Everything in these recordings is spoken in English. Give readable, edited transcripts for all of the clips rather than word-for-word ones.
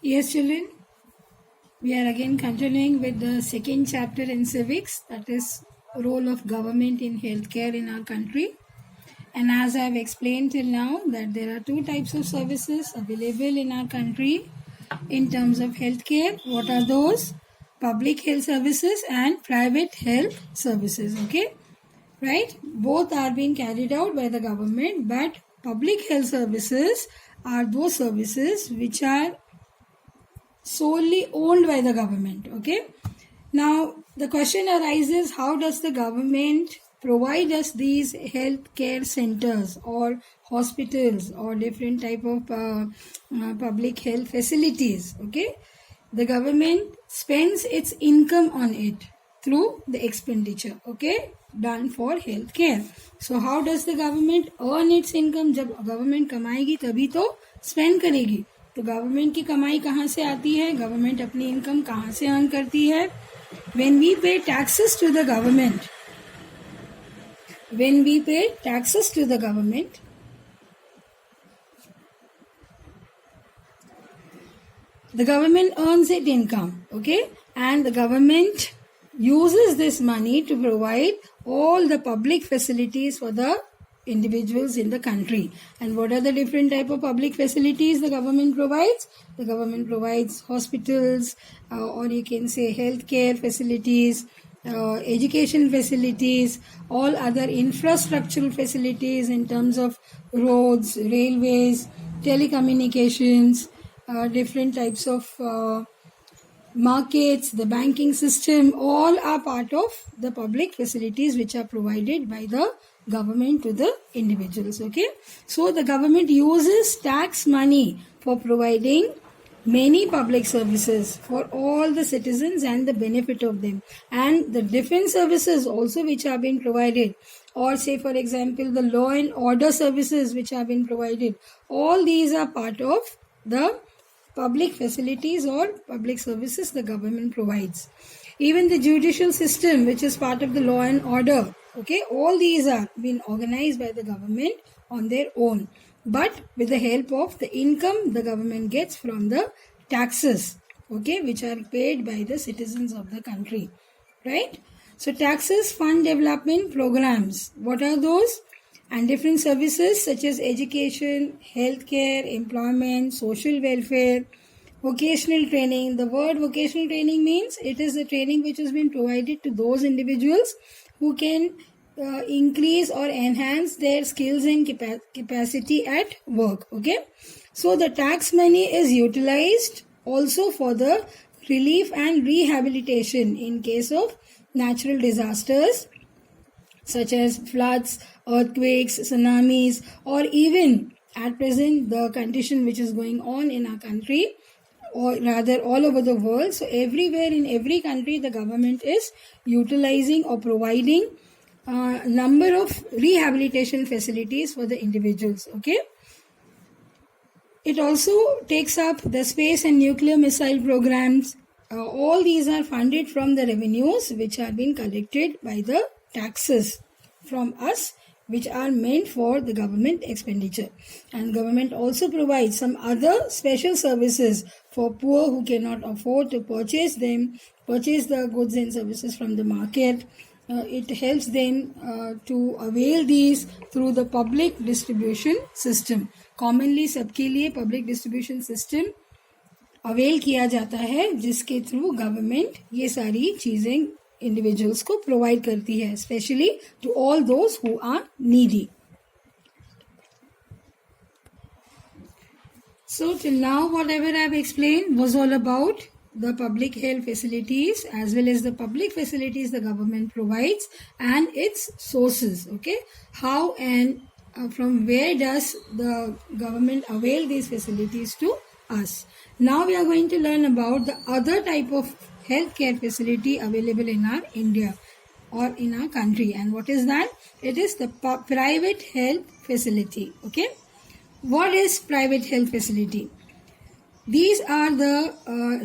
Yes, children, we are again continuing with the second chapter in civics, that is role of government in healthcare in our country. And as I have explained till now, that there are two types of services available in our country in terms of healthcare. What are those? Public health services and private health services. Okay, right? Both are being carried out by the government, but public health services are those services which are solely owned by the government. Okay, now the question arises, how does the government provide us these health care centers or hospitals or different type of public health facilities? Okay, the government spends its income on it through the expenditure, okay, done for health care. So how does the government earn its income? जब government कमाएगी तभी तो spend करेगी. तो government की कमाई कहाँ से आती है? गवर्नमेंट अपनी इनकम कहाँ से अर्न करती है? When we pay taxes to the government, the government earns its income, okay, and the government uses this money to provide all the public facilities for the individuals in the country. And what are the different type of public facilities the government provides? The government provides hospitals, or you can say healthcare facilities, education facilities, all other infrastructural facilities in terms of roads, railways, telecommunications, different types of markets, the banking system, all are part of the public facilities which are provided by the government to the individuals. Okay, so the government uses tax money for providing many public services for all the citizens and the benefit of them, and the different services also which are being provided, or say for example the law and order services which have been provided, all these are part of the public facilities or public services the government provides. Even the judicial system, which is part of the law and order, okay, all these are being organized by the government on their own, but with the help of the income the government gets from the taxes, okay, which are paid by the citizens of the country, right? So taxes fund development programs. What are those? And different services such as education, healthcare, employment, social welfare, vocational training. The word vocational training means it is the training which has been provided to those individuals who can increase or enhance their skills and capacity at work. Okay, so the tax money is utilized also for the relief and rehabilitation in case of natural disasters such as floods, earthquakes, tsunamis, or even at present the condition which is going on in our country, or rather all over the world. So everywhere in every country the government is utilizing or providing a number of rehabilitation facilities for the individuals. Okay, it also takes up the space and nuclear missile programs. All these are funded from the revenues which are being collected by the taxes from us, which are meant for the government expenditure. And government also provides some other special services for poor who cannot afford to purchase the goods and services from the market. It helps them to avail these through the public distribution system. Commonly सबके लिए public distribution system avail किया जाता है, जिसके through government ये सारी चीजें individuals को provide करती है, especially to all those who are needy. So till now whatever I have explained was all about the public health facilities as well as the public facilities the government provides and its sources. Okay, how and from where does the government avail these facilities to us? Now we are going to learn about the other type of healthcare facility available in our India or in our country. And what is that? It is the private health facility. Okay, what is private health facility? These are the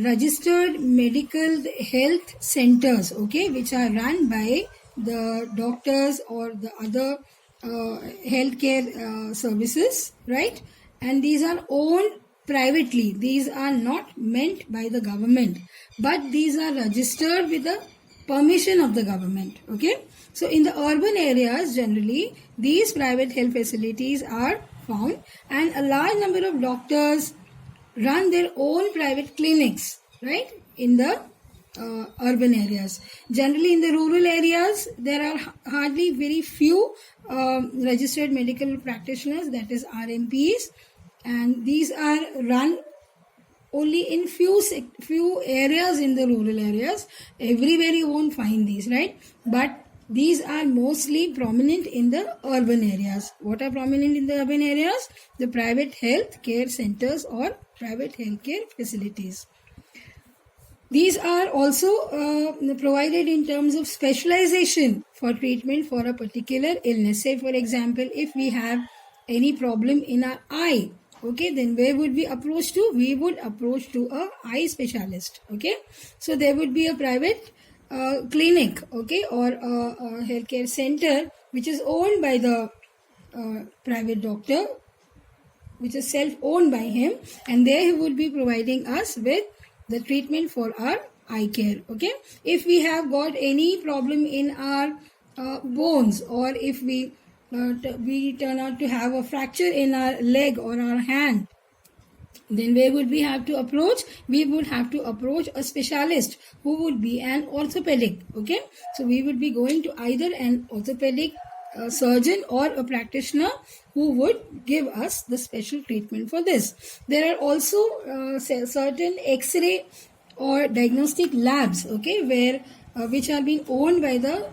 registered medical health centers, okay, which are run by the doctors or the other healthcare services, right? And these are owned privately. These are not meant by the government, but these are registered with the permission of the government. Okay. So in the urban areas, generally, these private health facilities are found, and a large number of doctors run their own private clinics, right, in the urban areas. Generally, in the rural areas, there are hardly very few registered medical practitioners, that is RMPs, and these are run only in few areas in the rural areas. Everywhere you won't find these, right? But these are mostly prominent in the urban areas. What are prominent in the urban areas? The private health care centers or private healthcare facilities. These are also provided in terms of specialization for treatment for a particular illness. Say, for example, if we have any problem in our eye, okay, then where would we approach to? We would approach to a eye specialist. Okay, so there would be a private clinic, okay, or a healthcare center which is owned by the private doctor, which is self-owned by him, and there he would be providing us with the treatment for our eye care. Okay, if we have got any problem in our bones, or if we turn out to have a fracture in our leg or our hand, then where would we have to approach? We would have to approach a specialist who would be an orthopedic. Okay, so we would be going to either an orthopedic surgeon or a practitioner who would give us the special treatment for this. There are also certain X-ray or diagnostic labs, okay, where which are being owned by the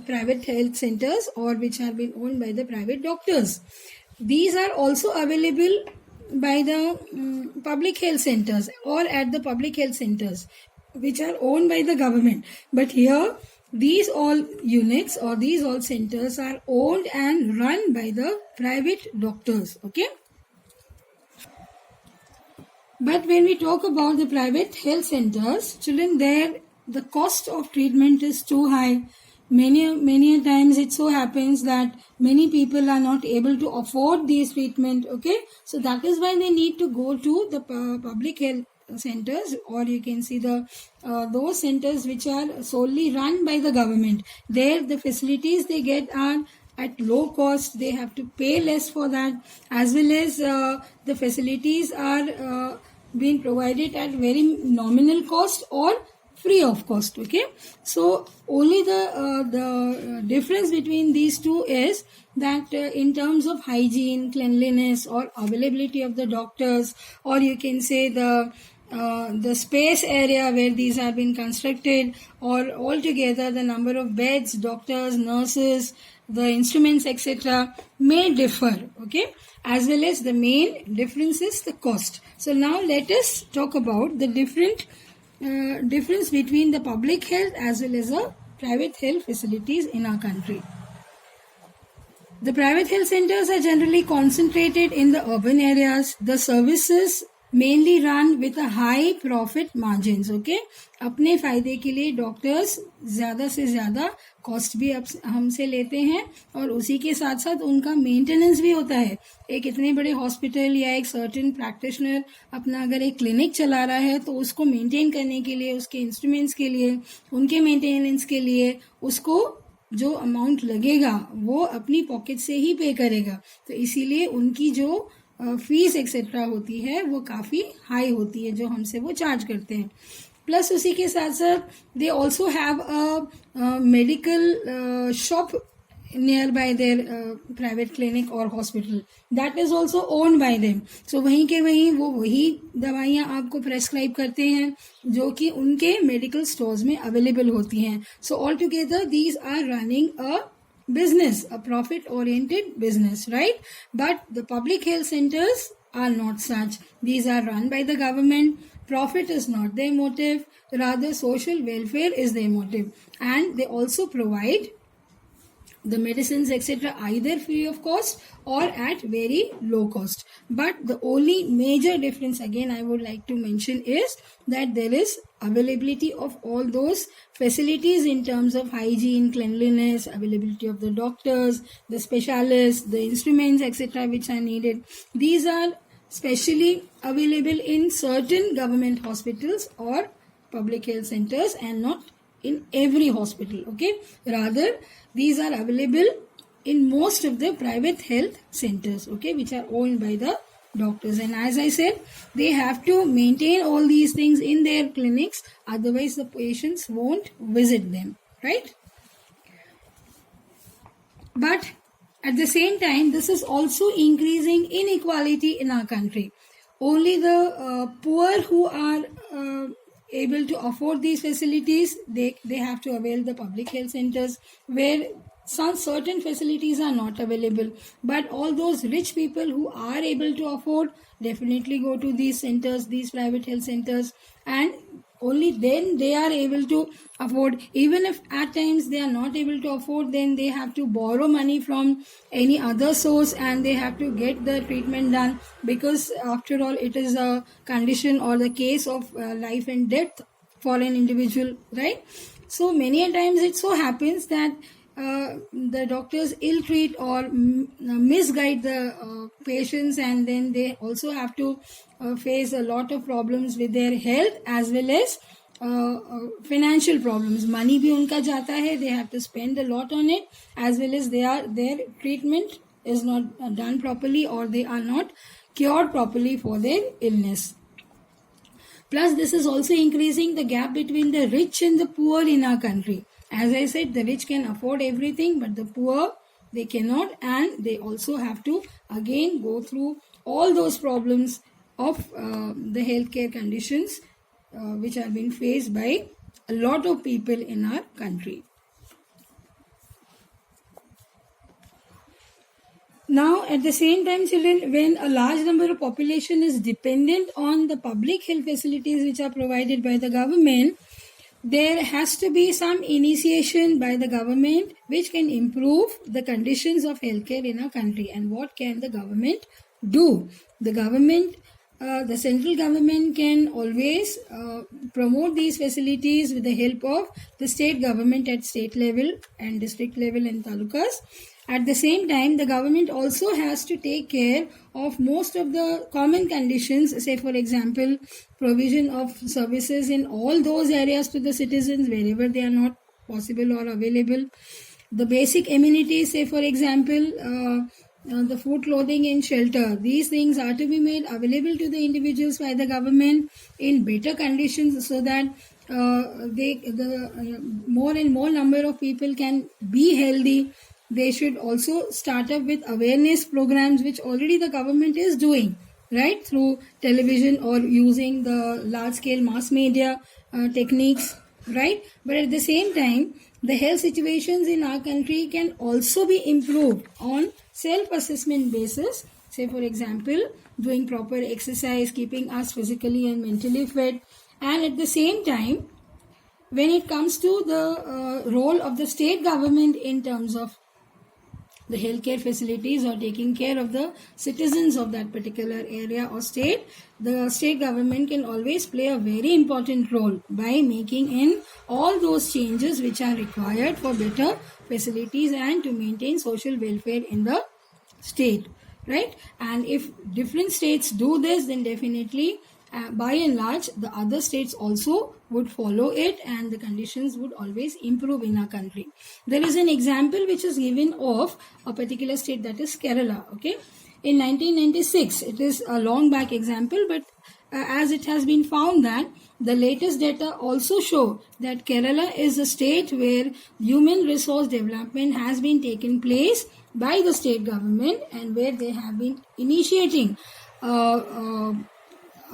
private health centers or which are being owned by the private doctors. These are also available by the public health centers or at the public health centers which are owned by the government. But here, these all units or these all centers are owned and run by the private doctors. Okay. But when we talk about the private health centers, children, there the cost of treatment is too high. Many times it so happens that many people are not able to afford these treatment. Okay, so that is why they need to go to the public health centers, or you can see the those centers which are solely run by the government. There the facilities they get are at low cost. They have to pay less for that, as well as the facilities are being provided at very nominal cost or free of cost. Okay, so only the difference between these two is that in terms of hygiene, cleanliness, or availability of the doctors, or you can say the space area where these have been constructed, or altogether the number of beds, doctors, nurses, the instruments, etc. may differ. Okay, as well as the main difference is the cost. So now let us talk about the difference between the public health as well as the private health facilities in our country. The private health centers are generally concentrated in the urban areas. The services mainly run with a high profit margins. Okay, अपने फायदे के लिए doctors ज़्यादा से ज़्यादा cost भी हमसे लेते हैं, और उसी के साथ साथ उनका मेंटेनेंस भी होता है. एक इतने बड़े हॉस्पिटल या एक सर्टेन प्रैक्टिशनर अपना अगर एक क्लिनिक चला रहा है, तो उसको मेंटेन करने के लिए, उसके इंस्ट्रूमेंट्स के लिए, उनके मेंटेनेंस के लिए उसको जो अमाउंट लगेगा वो अपनी पॉकेट से ही पे करेगा. तो इसीलिए उनकी जो फीस एक्सेट्रा होती है वो काफ़ी हाई होती है जो हमसे वो चार्ज करते हैं. प्लस उसी के साथ साथ they also have a medical shop nearby their private clinic और hospital, that is also owned by them. So वहीं के वहीं वो वही दवाइयाँ आपको प्रेस्क्राइब करते हैं जो कि उनके मेडिकल स्टोर्स में अवेलेबल होती हैं. So all together these are running a business, a profit oriented business, right? But the public health centers are not such. These are run by the government. Profit is not their motive, rather social welfare is their motive, and they also provide the medicines etc. either free of cost or at very low cost. But the only major difference again I would like to mention is that there is availability of all those facilities in terms of hygiene, cleanliness, availability of the doctors, the specialists, the instruments etc. which are needed. These are specially available in certain government hospitals or public health centers and not in every hospital. Okay, rather these are available in most of the private health centers, okay, which are owned by the doctors. And as I said, they have to maintain all these things in their clinics, otherwise the patients won't visit them, right? But at the same time, this is also increasing inequality in our country. Only the poor who are able to afford these facilities, they have to avail the public health centers, where some certain facilities are not available. But all those rich people who are able to afford definitely go to these centers, these private health centers, and only then they are able to afford. Even if at times they are not able to afford, then they have to borrow money from any other source and they have to get the treatment done, because after all it is a condition or the case of life and death for an individual, right? So many a times it so happens that the doctors ill treat or misguide the patients, and then they also have to face a lot of problems with their health as well as financial problems. Money bhi unka jata hai, they have to spend a lot on it, as well as their treatment is not done properly, or they are not cured properly for their illness. Plus, this is also increasing the gap between the rich and the poor in our country. As I said, the rich can afford everything, but the poor, they cannot, and they also have to again go through all those problems of the healthcare conditions which are being faced by a lot of people in our country. Now, at the same time, children, when a large number of population is dependent on the public health facilities which are provided by the government, there has to be some initiation by the government which can improve the conditions of healthcare in our country. And what can the government do? The government, the central government can always promote these facilities with the help of the state government at state level and district level and talukas. At the same time, the government also has to take care of most of the common conditions, say for example, provision of services in all those areas to the citizens wherever they are not possible or available. The basic amenities, say for example, the food, clothing and shelter, these things are to be made available to the individuals by the government in better conditions, so that more and more number of people can be healthy. They should also start up with awareness programs, which already the government is doing, right, through television or using the large scale mass media techniques, right? But at the same time, the health situations in our country can also be improved on self-assessment basis. Say for example, doing proper exercise, keeping us physically and mentally fit. And at the same time, when it comes to the role of the state government in terms of the healthcare facilities or taking care of the citizens of that particular area or state, the state government can always play a very important role by making in all those changes which are required for better facilities and to maintain social welfare in the state, right? And if different states do this, then definitely by and large the other states also would follow it, and the conditions would always improve in our country. There is an example which is given of a particular state, that is Kerala. Okay, in 1996, it is a long back example, but as it has been found that the latest data also show that Kerala is a state where human resource development has been taken place by the state government, and where they have been initiating a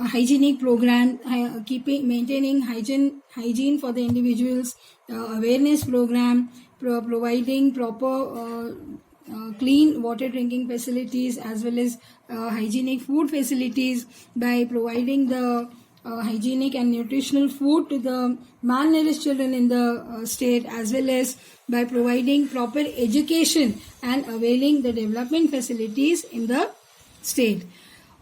hygienic program, maintaining hygiene for the individuals, awareness program, providing proper clean water drinking facilities, as well as hygienic food facilities, by providing the hygienic and nutritional food to the malnourished children in the state, as well as by providing proper education and availing the development facilities in the state.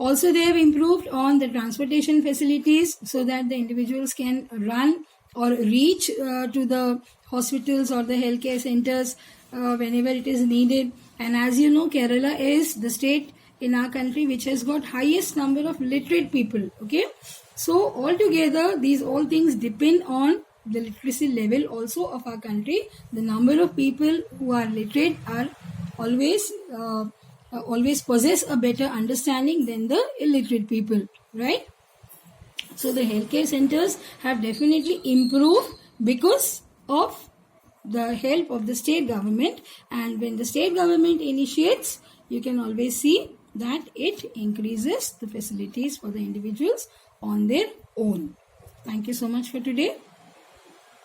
Also, they have improved on the transportation facilities so that the individuals can run or reach to the hospitals or the healthcare centers whenever it is needed. And as you know, Kerala is the state in our country which has got highest number of literate people. Okay, so altogether these all things depend on the literacy level also of our country. The number of people who are literate are always possess a better understanding than the illiterate people, right? So the healthcare centers have definitely improved because of the help of the state government, and when the state government initiates, you can always see that it increases the facilities for the individuals on their own. Thank you so much for today.